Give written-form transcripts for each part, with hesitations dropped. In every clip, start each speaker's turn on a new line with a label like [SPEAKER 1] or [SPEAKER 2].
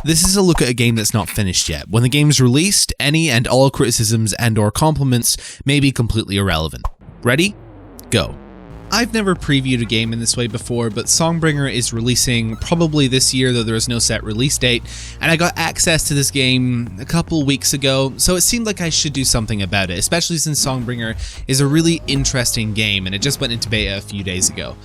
[SPEAKER 1] This is a look at a game that's not finished yet. When the game's released, any and all criticisms and or compliments may be completely irrelevant. Ready? Go. I've never previewed a game in this way before, but Songbringer is releasing probably this year, though there is no set release date, and I got access to this game a couple weeks ago, so it seemed like I should do something about it, especially since Songbringer is a really interesting game, and it just went into beta a few days ago.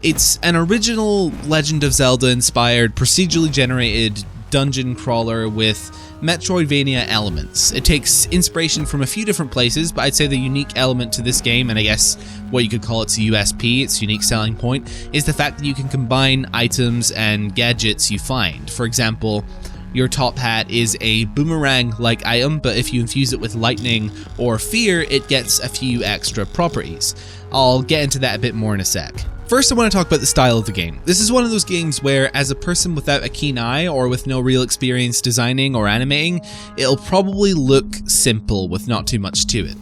[SPEAKER 1] It's an original Legend of Zelda inspired, procedurally generated dungeon crawler with Metroidvania elements. It takes inspiration from a few different places, but I'd say the unique element to this game, and I guess what you could call its USP, its unique selling point, is the fact that you can combine items and gadgets you find. For example, your top hat is a boomerang-like item, but if you infuse it with lightning or fear, it gets a few extra properties. I'll get into that a bit more in a sec. First, I want to talk about the style of the game. This is one of those games where, as a person without a keen eye or with no real experience designing or animating, it'll probably look simple with not too much to it.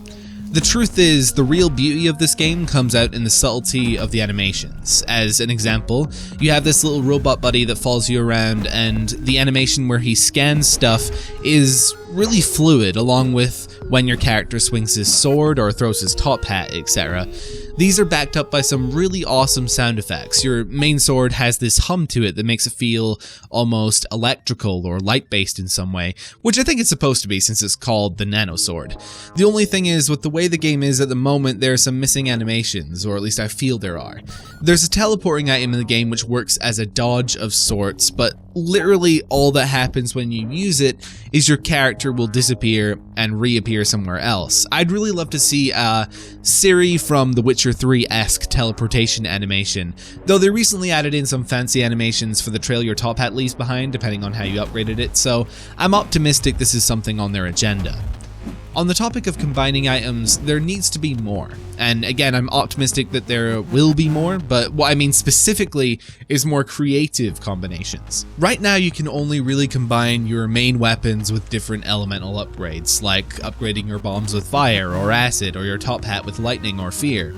[SPEAKER 1] The truth is, the real beauty of this game comes out in the subtlety of the animations. As an example, you have this little robot buddy that follows you around, and the animation where he scans stuff is really fluid, along with when your character swings his sword or throws his top hat, etc. These are backed up by some really awesome sound effects. Your main sword has this hum to it that makes it feel almost electrical or light-based in some way, which I think it's supposed to be since it's called the Nano Sword. The only thing is, with the way the game is at the moment, there are some missing animations, or at least I feel there are. There's a teleporting item in the game which works as a dodge of sorts, but literally all that happens when you use it is your character will disappear and reappear somewhere else. I'd really love to see a Ciri from The Witcher 3-esque teleportation animation, though they recently added in some fancy animations for the trail your top hat leaves behind, depending on how you upgraded it, so I'm optimistic this is something on their agenda. On the topic of combining items, there needs to be more. And again, I'm optimistic that there will be more, but what I mean specifically is more creative combinations. Right now, you can only really combine your main weapons with different elemental upgrades, like upgrading your bombs with fire or acid, or your top hat with lightning or fear.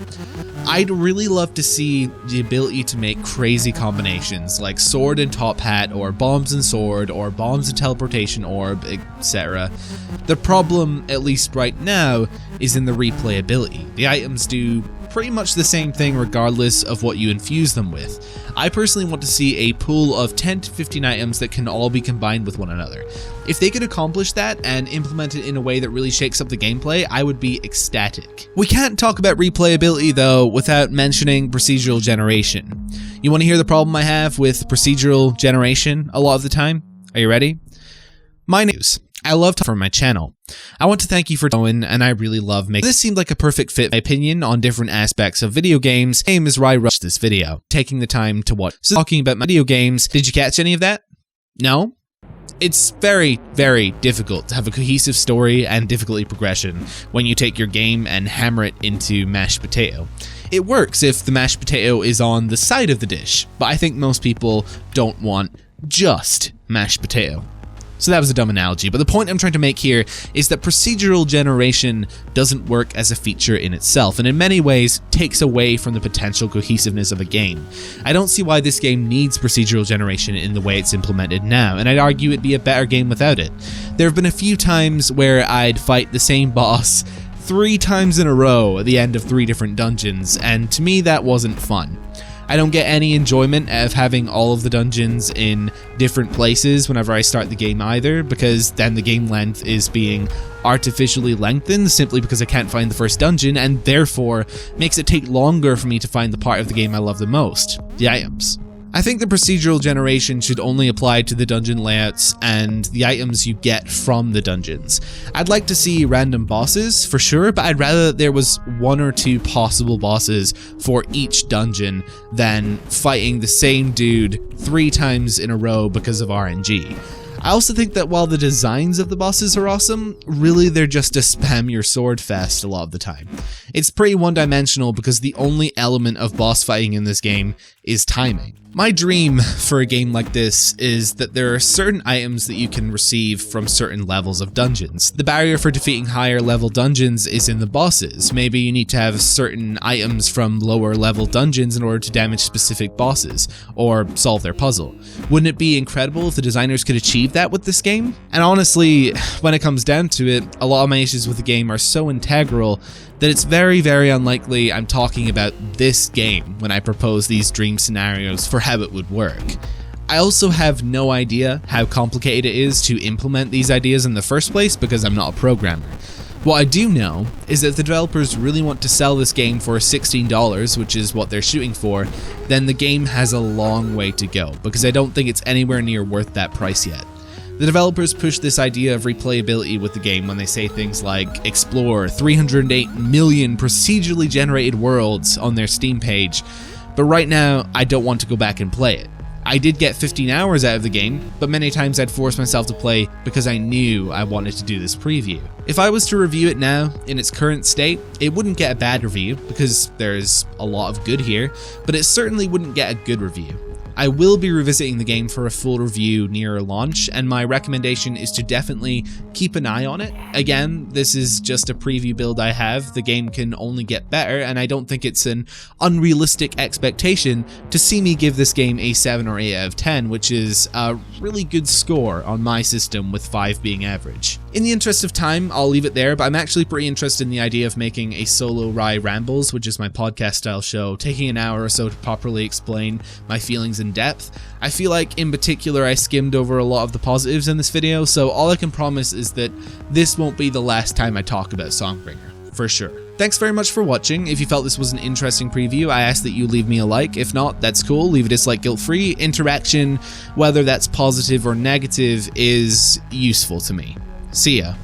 [SPEAKER 1] I'd really love to see the ability to make crazy combinations, like sword and top hat, or bombs and sword, or bombs and teleportation orb, etc. The problem, at least right now, is in the replayability. The items do pretty much the same thing regardless of what you infuse them with. I personally want to see a pool of 10 to 15 items that can all be combined with one another. If they could accomplish that and implement it in a way that really shakes up the gameplay, I would be ecstatic. We can't talk about replayability though without mentioning procedural generation. You want to hear the problem I have with procedural generation a lot of the time? Are you ready? My news. I love talking for my channel. I want to thank you for knowing, and I really love making this seemed like a perfect fit, in my opinion, on different aspects of video games. Same as why I rushed this video, taking the time to watch. So talking about my video games, did you catch any of that? No? It's very, very difficult to have a cohesive story and difficulty progression when you take your game and hammer it into mashed potato. It works if the mashed potato is on the side of the dish, but I think most people don't want just mashed potato. So that was a dumb analogy, but the point I'm trying to make here is that procedural generation doesn't work as a feature in itself, and in many ways takes away from the potential cohesiveness of a game. I don't see why this game needs procedural generation in the way it's implemented now, and I'd argue it'd be a better game without it. There have been a few times where I'd fight the same boss 3 times in a row at the end of 3 different dungeons, and to me that wasn't fun. I don't get any enjoyment out of having all of the dungeons in different places whenever I start the game either, because then the game length is being artificially lengthened simply because I can't find the first dungeon, and therefore makes it take longer for me to find the part of the game I love the most, the items. I think the procedural generation should only apply to the dungeon layouts and the items you get from the dungeons. I'd like to see random bosses, for sure, but I'd rather that there was 1 or 2 possible bosses for each dungeon than fighting the same dude 3 times in a row because of RNG. I also think that while the designs of the bosses are awesome, really they're just a spam your sword fest a lot of the time. It's pretty one-dimensional because the only element of boss fighting in this game is timing. My dream for a game like this is that there are certain items that you can receive from certain levels of dungeons. The barrier for defeating higher level dungeons is in the bosses. Maybe you need to have certain items from lower level dungeons in order to damage specific bosses, or solve their puzzle. Wouldn't it be incredible if the designers could achieve that with this game? And honestly, when it comes down to it, a lot of my issues with the game are so integral that it's very, very unlikely I'm talking about this game when I propose these dream scenarios for how it would work. I also have no idea how complicated it is to implement these ideas in the first place because I'm not a programmer. What I do know is that if the developers really want to sell this game for $16, which is what they're shooting for, then the game has a long way to go, because I don't think it's anywhere near worth that price yet. The developers push this idea of replayability with the game when they say things like explore 308 million procedurally generated worlds on their Steam page, but right now I don't want to go back and play it. I did get 15 hours out of the game, but many times I'd force myself to play because I knew I wanted to do this preview. If I was to review it now, in its current state, it wouldn't get a bad review because there's a lot of good here, but it certainly wouldn't get a good review. I will be revisiting the game for a full review near launch, and my recommendation is to definitely keep an eye on it. Again, this is just a preview build I have. The game can only get better, and I don't think it's an unrealistic expectation to see me give this game a 7 or 8 out of 10, which is a really good score on my system, with 5 being average. In the interest of time, I'll leave it there, but I'm actually pretty interested in the idea of making a solo Rye Rambles, which is my podcast style show, taking an hour or so to properly explain my feelings in depth. I feel like in particular I skimmed over a lot of the positives in this video, so all I can promise is that this won't be the last time I talk about Songbringer, for sure. Thanks very much for watching. If you felt this was an interesting preview, I ask that you leave me a like. If not, that's cool. Leave a dislike guilt-free. Interaction, whether that's positive or negative, is useful to me. See ya.